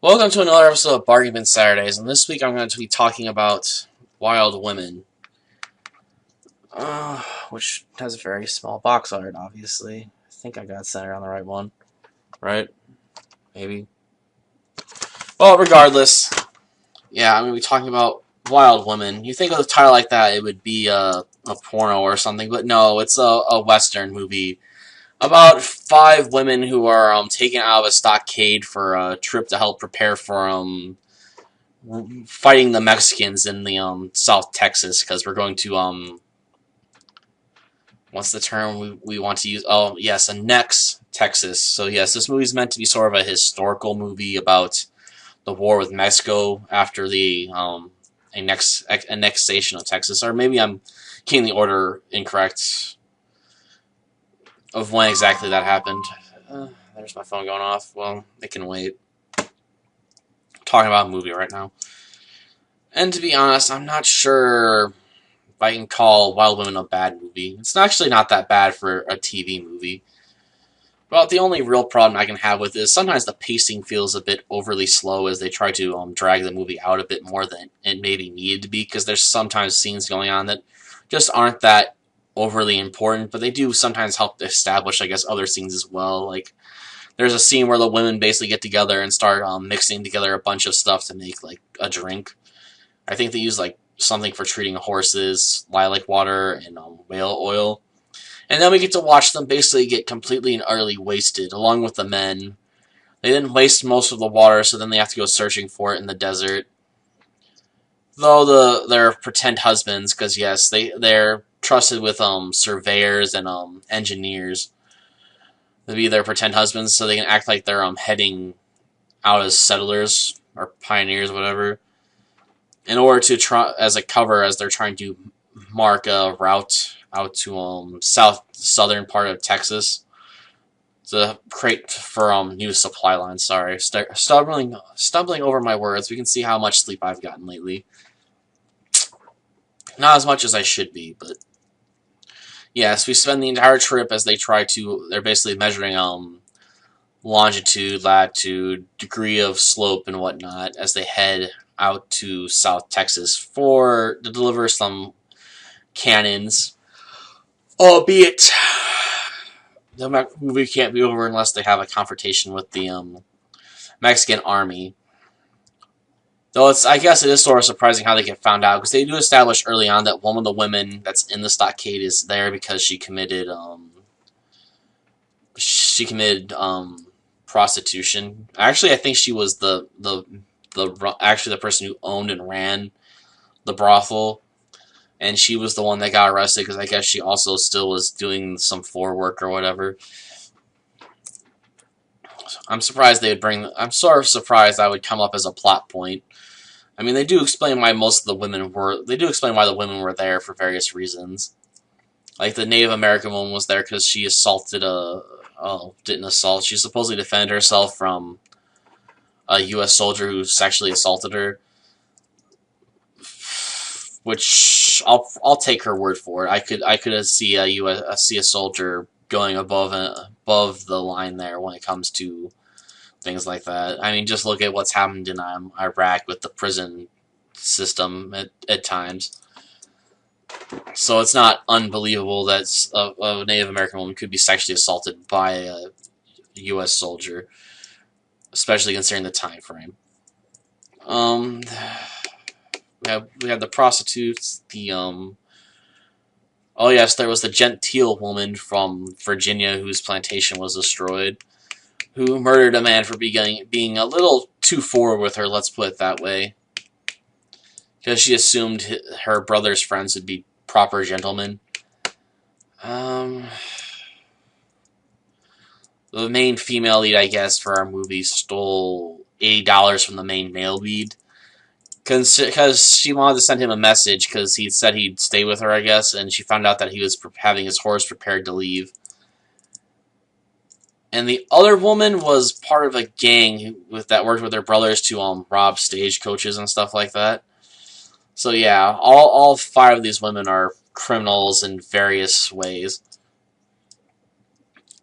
Welcome to another episode of Bargain Bin Saturdays, and this week I'm going to be talking about Wild Women, which has a very small box art, obviously. I think I got centered on the right one, right? Maybe. Well, regardless, yeah, I'm going to be talking about Wild Women. You think of the title like that, it would be a porno or something, but no, it's a Western movie about five women who are taken out of a stockade for a trip to help prepare for fighting the Mexicans in the South Texas, because we're going to what's the term we want to use? Oh yes, annex Texas. So yes, this movie is meant to be sort of a historical movie about the war with Mexico after the annexation of Texas, or maybe I'm getting the order incorrect of when exactly that happened. There's my phone going off. Well, it can wait. I'm talking about a movie right now. And to be honest, I'm not sure if I can call Wild Women a bad movie. It's actually not that bad for a TV movie. But the only real problem I can have with it is sometimes the pacing feels a bit overly slow as they try to drag the movie out a bit more than it maybe needed to be, because there's sometimes scenes going on that just aren't that overly important, but they do sometimes help establish, I guess, other scenes as well. Like, there's a scene where the women basically get together and start mixing together a bunch of stuff to make, like, a drink. I think they use like something for treating horses, lilac water, and whale oil. And then we get to watch them basically get completely and utterly wasted, along with the men. They then waste most of the water, so then they have to go searching for it in the desert. Though their pretend husbands, because yes, they're trusted with surveyors and engineers to be their pretend husbands, so they can act like they're heading out as settlers or pioneers, whatever, in order to try as a cover as they're trying to mark a route out to southern part of Texas to create for new supply lines. Sorry, stumbling over my words. We can see how much sleep I've gotten lately. Not as much as I should be, but yes, we spend the entire trip as they try to. They're basically measuring longitude, latitude, degree of slope, and whatnot as they head out to South Texas to deliver some cannons. Albeit, the movie can't be over unless they have a confrontation with the Mexican army. Though I guess it is sort of surprising how they get found out, because they do establish early on that one of the women that's in the stockade is there because she committed prostitution. Actually, I think she was actually the person who owned and ran the brothel, and she was the one that got arrested because I guess she also still was doing some floor work or whatever. I'm surprised they would bring. I'm sort of surprised that would come up as a plot point. I mean, they do explain why most of the women were. They do explain why the women were there for various reasons. Like the Native American woman was there because she assaulted a. Oh, didn't assault. She supposedly defended herself from a U.S. soldier who sexually assaulted her. Which I'll take her word for it. I could see a soldier going above the line there when it comes to things like that. I mean, just look at what's happened in Iraq with the prison system at times. So it's not unbelievable that a Native American woman could be sexually assaulted by a U.S. soldier, especially considering the time frame. Um, we had the prostitutes, oh yes, there was the genteel woman from Virginia whose plantation was destroyed, who murdered a man for being a little too forward with her, let's put it that way. Because she assumed her brother's friends would be proper gentlemen. The main female lead, I guess, for our movie stole $80 from the main male lead. Because she wanted to send him a message because he said he'd stay with her, I guess, and she found out that he was having his horse prepared to leave. And the other woman was part of a gang that worked with their brothers to rob stagecoaches and stuff like that. So yeah, all five of these women are criminals in various ways.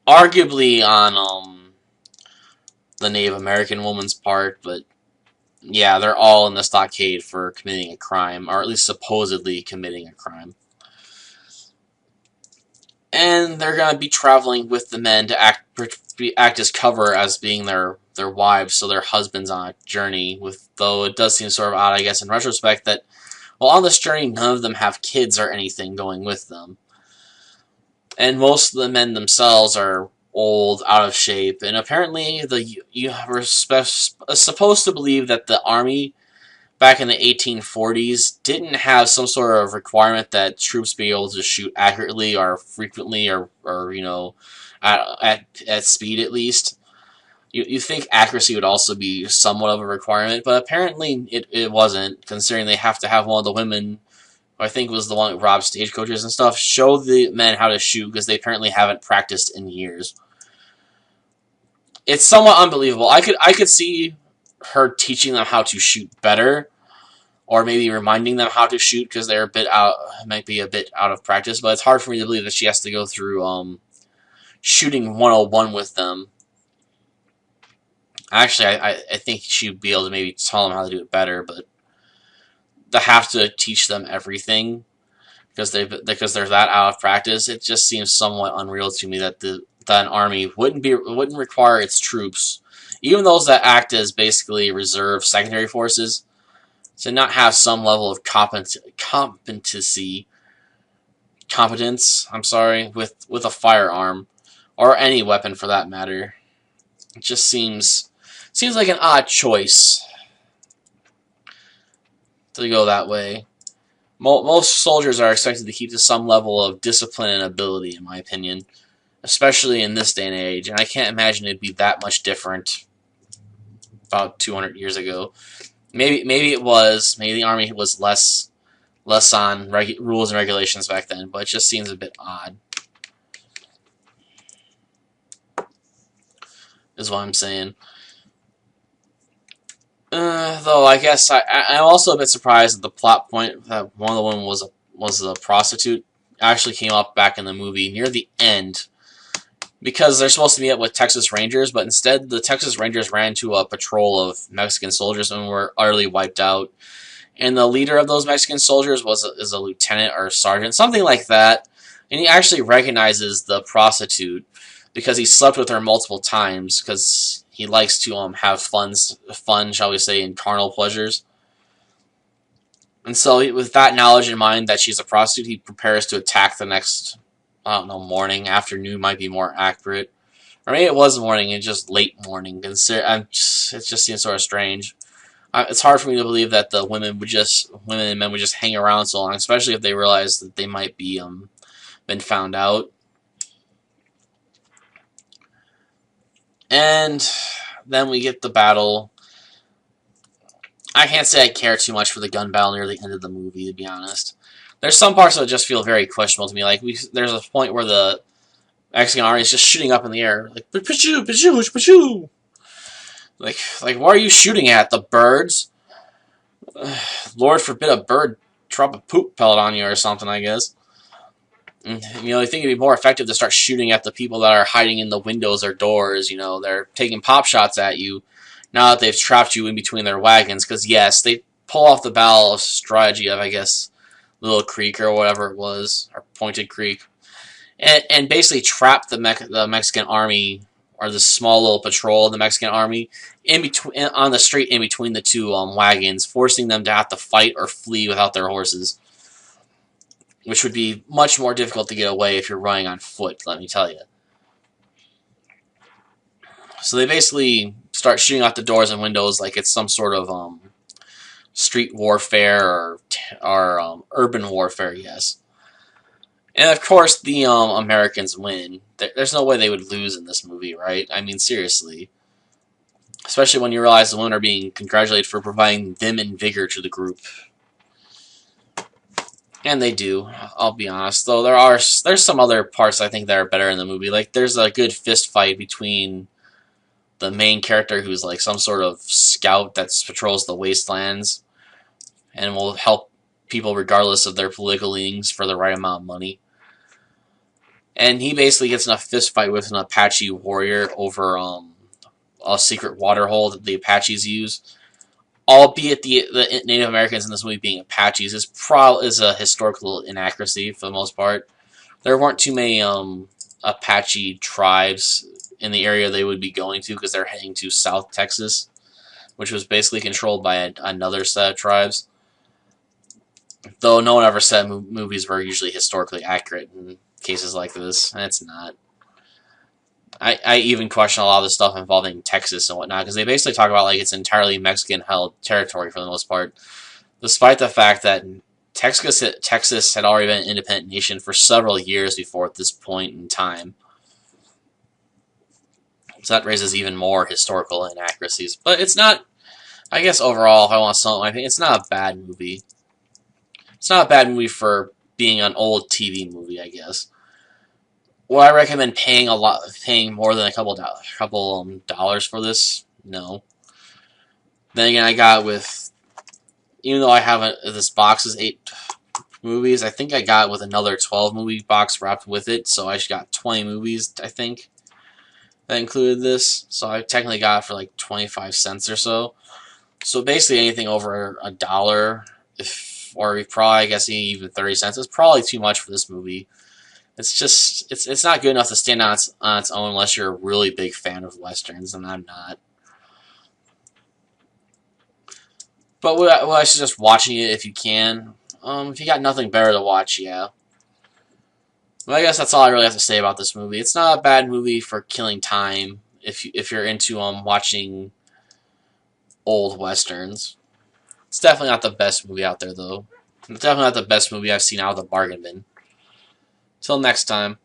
Arguably on the Native American woman's part, but yeah, they're all in the stockade for committing a crime, or at least supposedly committing a crime. And they're going to be traveling with the men to act as cover as being their wives, so their husbands on a journey. Though it does seem sort of odd, I guess, in retrospect, that well, on this journey, none of them have kids or anything going with them. And most of the men themselves are old, out of shape, and apparently you were supposed to believe that the army back in the 1840s didn't have some sort of requirement that troops be able to shoot accurately or frequently or you know, at speed at least. You think accuracy would also be somewhat of a requirement, but apparently it wasn't, considering they have to have one of the women, who I think was the one who robbed stagecoaches and stuff, show the men how to shoot, because they apparently haven't practiced in years. It's somewhat unbelievable. I could see her teaching them how to shoot better, or maybe reminding them how to shoot because they're might be a bit out of practice. But it's hard for me to believe that she has to go through shooting 101 with them. Actually, I think she'd be able to maybe tell them how to do it better, but to have to teach them everything because they're that out of practice, it just seems somewhat unreal to me that that an army wouldn't require its troops, even those that act as basically reserve secondary forces, to not have some level of competence, with a firearm, or any weapon for that matter. It just seems like an odd choice to go that way. Most soldiers are expected to keep to some level of discipline and ability, in my opinion, especially in this day and age, and I can't imagine it'd be that much different about 200 years ago. Maybe it was. Maybe the army was less on rules and regulations back then, but it just seems a bit odd, is what I'm saying. Though I guess I'm also a bit surprised that the plot point that one of the women was a prostitute actually came up back in the movie near the end, because they're supposed to meet up with Texas Rangers, but instead the Texas Rangers ran into a patrol of Mexican soldiers and were utterly wiped out. And the leader of those Mexican soldiers is a lieutenant or a sergeant, something like that. And he actually recognizes the prostitute because he slept with her multiple times, because he likes to have fun, shall we say, in carnal pleasures. And so, with that knowledge in mind that she's a prostitute, he prepares to attack the next, I don't know, morning, afternoon might be more accurate, or maybe it was morning and just late morning. It just seems sort of strange. It's hard for me to believe that the women and men would just hang around so long, especially if they realize that they might be been found out. And then we get the battle. I can't say I care too much for the gun battle near the end of the movie, to be honest. There's some parts that just feel very questionable to me. Like, there's a point where the Mexican army is just shooting up in the air, like pachoo, pachoo, pachoo. Like, what are you shooting at? The birds? Lord forbid a bird drop a poop pellet on you or something, I guess. You know, I think it'd be more effective to start shooting at the people that are hiding in the windows or doors. You know, they're taking pop shots at you now that they've trapped you in between their wagons. Because, yes, they pull off the battle strategy of, I guess, Little Creek or whatever it was, or Pointed Creek, and basically trap the Mexican army, or the small little patrol of the Mexican army, on the street in between the two wagons, forcing them to have to fight or flee without their horses, which would be much more difficult to get away if you're running on foot, let me tell you. So they basically start shooting out the doors and windows like it's some sort of street warfare or urban warfare, yes. And of course, the Americans win. There's no way they would lose in this movie, right? I mean, seriously. Especially when you realize the women are being congratulated for providing vim and vigor to the group. And they do, I'll be honest. Though there's some other parts I think that are better in the movie. Like, there's a good fist fight between the main character, who's like some sort of scout that patrols the wastelands and will help people regardless of their political leanings for the right amount of money. And he basically gets in a fist fight with an Apache warrior over a secret water hole that the Apaches use. Albeit the Native Americans in this movie being Apaches is a historical inaccuracy for the most part. There weren't too many Apache tribes in the area they would be going to because they're heading to South Texas, which was basically controlled by another set of tribes. Though no one ever said movies were usually historically accurate in cases like this, and it's not. I even question a lot of the stuff involving Texas and whatnot, because they basically talk about like it's entirely Mexican-held territory for the most part, despite the fact that Texas had already been an independent nation for several years before at this point in time. So that raises even more historical inaccuracies. But it's not, I guess overall, if I want to sum up my opinion, it's not a bad movie. It's not a bad movie for being an old TV movie, I guess. Would I recommend paying more than a couple dollars for this? No. Then again, I got even though I have this box is 8 movies, I think I got with another 12 movie box wrapped with it, so I got 20 movies, I think, that included this. So I technically got it for like 25 cents or so. So basically anything over $1, or probably, I guess, even 30 cents, is probably too much for this movie. It's just, it's not good enough to stand on its own unless you're a really big fan of Westerns, and I'm not. But would I suggest watching it if you can? If you got nothing better to watch, yeah. But I guess that's all I really have to say about this movie. It's not a bad movie for killing time if you're into watching old Westerns. It's definitely not the best movie out there, though. It's definitely not the best movie I've seen out of the bargain bin. Till next time.